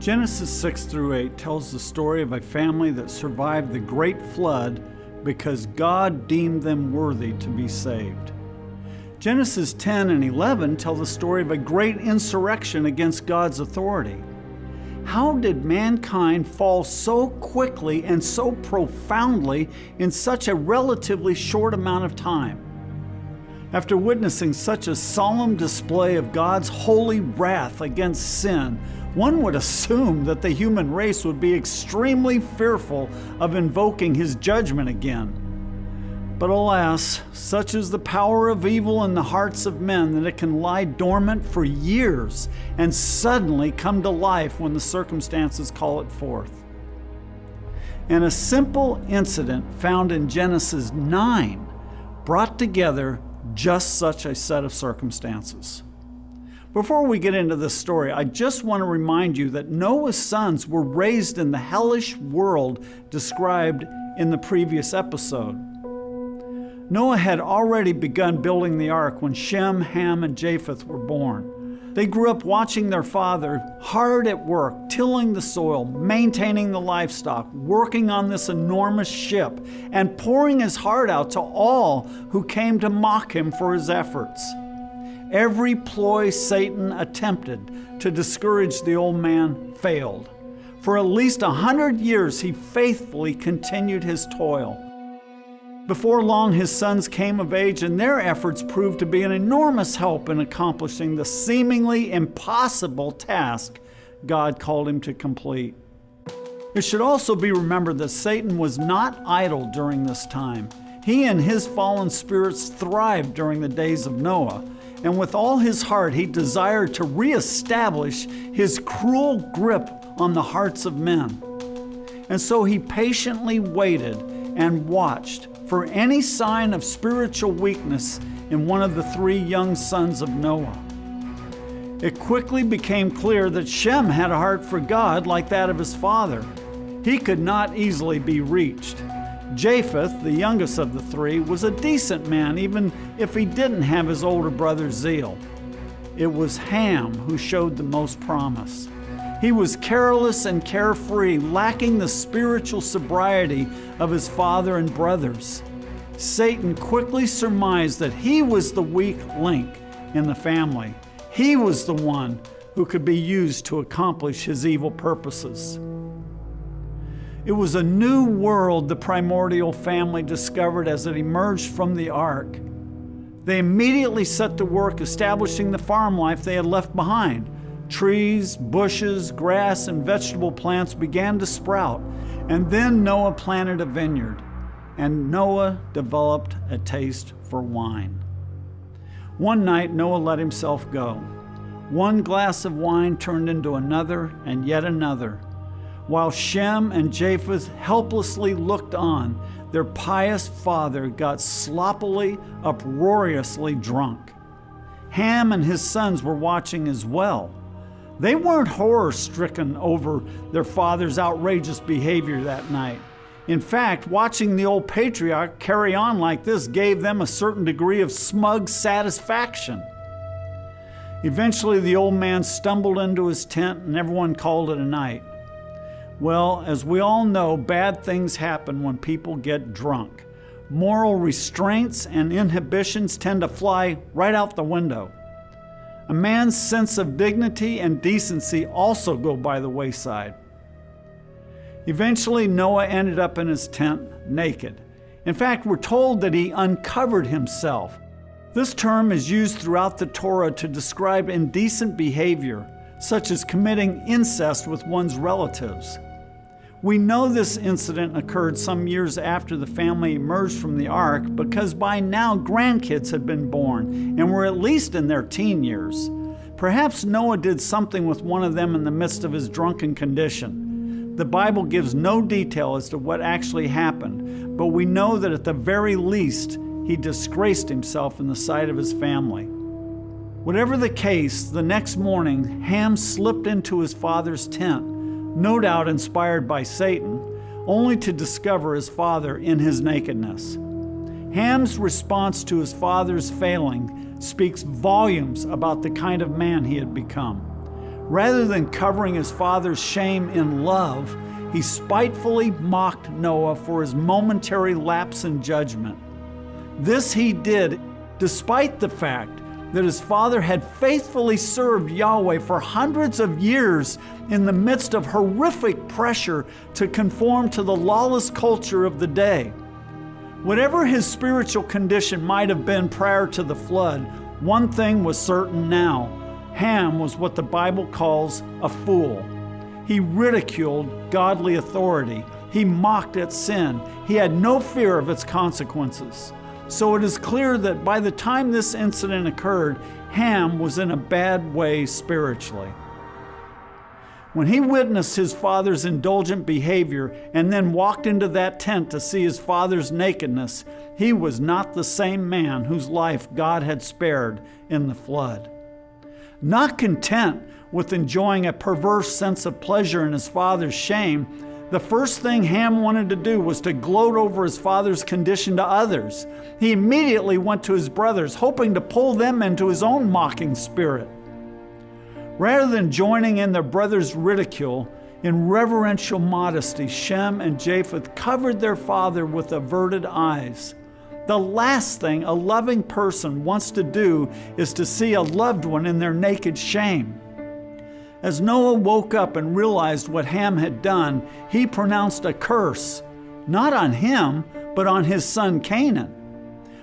Genesis 6 through 8 tells the story of a family that survived the great flood because God deemed them worthy to be saved. Genesis 10 and 11 tell the story of a great insurrection against God's authority. How did mankind fall so quickly and so profoundly in such a relatively short amount of time? After witnessing such a solemn display of God's holy wrath against sin, one would assume that the human race would be extremely fearful of invoking His judgment again. But alas, such is the power of evil in the hearts of men that it can lie dormant for years and suddenly come to life when the circumstances call it forth. And a simple incident found in Genesis 9 brought together just such a set of circumstances. Before we get into this story, I just want to remind you that Noah's sons were raised in the hellish world described in the previous episode. Noah had already begun building the ark when Shem, Ham, and Japheth were born. They grew up watching their father hard at work, tilling the soil, maintaining the livestock, working on this enormous ship, and pouring his heart out to all who came to mock him for his efforts. Every ploy Satan attempted to discourage the old man failed. For at least 100 years, he faithfully continued his toil. Before long, his sons came of age, and their efforts proved to be an enormous help in accomplishing the seemingly impossible task God called him to complete. It should also be remembered that Satan was not idle during this time. He and his fallen spirits thrived during the days of Noah, and with all his heart he desired to reestablish his cruel grip on the hearts of men. And so he patiently waited and watched for any sign of spiritual weakness in one of the three young sons of Noah. It quickly became clear that Shem had a heart for God like that of his father. He could not easily be reached. Japheth, the youngest of the three, was a decent man even if he didn't have his older brother's zeal. It was Ham who showed the most promise. He was careless and carefree, lacking the spiritual sobriety of his father and brothers. Satan quickly surmised that he was the weak link in the family. He was the one who could be used to accomplish his evil purposes. It was a new world the primordial family discovered as it emerged from the ark. They immediately set to work establishing the farm life they had left behind. Trees, bushes, grass, and vegetable plants began to sprout, and then Noah planted a vineyard, and Noah developed a taste for wine. One night, Noah let himself go. One glass of wine turned into another and yet another. While Shem and Japheth helplessly looked on, their pious father got sloppily, uproariously drunk. Ham and his sons were watching as well. They weren't horror-stricken over their father's outrageous behavior that night. In fact, watching the old patriarch carry on like this gave them a certain degree of smug satisfaction. Eventually, the old man stumbled into his tent and everyone called it a night. Well, as we all know, bad things happen when people get drunk. Moral restraints and inhibitions tend to fly right out the window. A man's sense of dignity and decency also go by the wayside. Eventually, Noah ended up in his tent naked. In fact, we're told that he uncovered himself. This term is used throughout the Torah to describe indecent behavior, such as committing incest with one's relatives. We know this incident occurred some years after the family emerged from the ark because by now grandkids had been born and were at least in their teen years. Perhaps Noah did something with one of them in the midst of his drunken condition. The Bible gives no detail as to what actually happened, but we know that at the very least, he disgraced himself in the sight of his family. Whatever the case, the next morning, Ham slipped into his father's tent, no doubt inspired by Satan, only to discover his father in his nakedness. Ham's response to his father's failing speaks volumes about the kind of man he had become. Rather than covering his father's shame in love, he spitefully mocked Noah for his momentary lapse in judgment. This he did despite the fact that his father had faithfully served Yahweh for hundreds of years in the midst of horrific pressure to conform to the lawless culture of the day. Whatever his spiritual condition might have been prior to the flood, one thing was certain now. Ham was what the Bible calls a fool. He ridiculed godly authority. He mocked at sin. He had no fear of its consequences. So it is clear that by the time this incident occurred, Ham was in a bad way spiritually. When he witnessed his father's indulgent behavior and then walked into that tent to see his father's nakedness, he was not the same man whose life God had spared in the flood. Not content with enjoying a perverse sense of pleasure in his father's shame, the first thing Ham wanted to do was to gloat over his father's condition to others. He immediately went to his brothers, hoping to pull them into his own mocking spirit. Rather than joining in their brother's ridicule, in reverential modesty, Shem and Japheth covered their father with averted eyes. The last thing a loving person wants to do is to see a loved one in their naked shame. As Noah woke up and realized what Ham had done, he pronounced a curse, not on him, but on his son Canaan.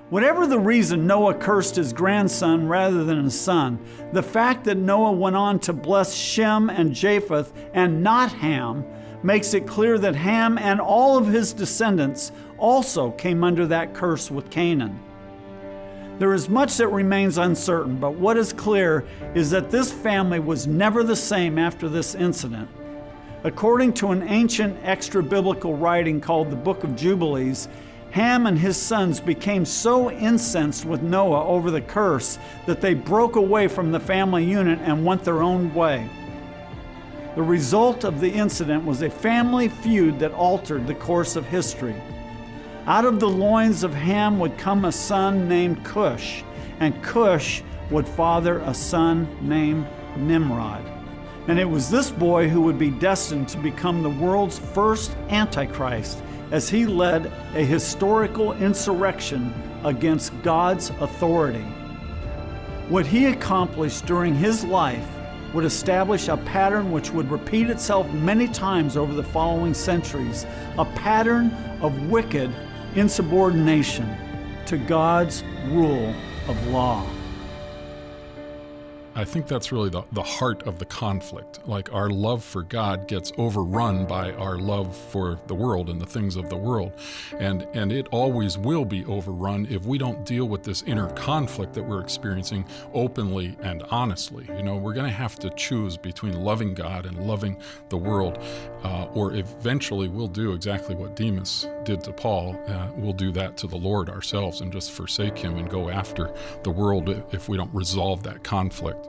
Whatever the reason Noah cursed his grandson rather than his son, the fact that Noah went on to bless Shem and Japheth and not Ham makes it clear that Ham and all of his descendants also came under that curse with Canaan. There is much that remains uncertain, but what is clear is that this family was never the same after this incident. According to an ancient extra-biblical writing called the Book of Jubilees, Ham and his sons became so incensed with Noah over the curse that they broke away from the family unit and went their own way. The result of the incident was a family feud that altered the course of history. Out of the loins of Ham would come a son named Cush, and Cush would father a son named Nimrod. And it was this boy who would be destined to become the world's first Antichrist, as he led a historical insurrection against God's authority. What he accomplished during his life would establish a pattern which would repeat itself many times over the following centuries, a pattern of wicked insubordination to God's rule of law. I think that's really the heart of the conflict. Like, our love for God gets overrun by our love for the world and the things of the world. And it always will be overrun if we don't deal with this inner conflict that we're experiencing openly and honestly. You know, we're going to have to choose between loving God and loving the world, or eventually we'll do exactly what Demas did to Paul. We'll do that to the Lord ourselves and just forsake him and go after the world if we don't resolve that conflict.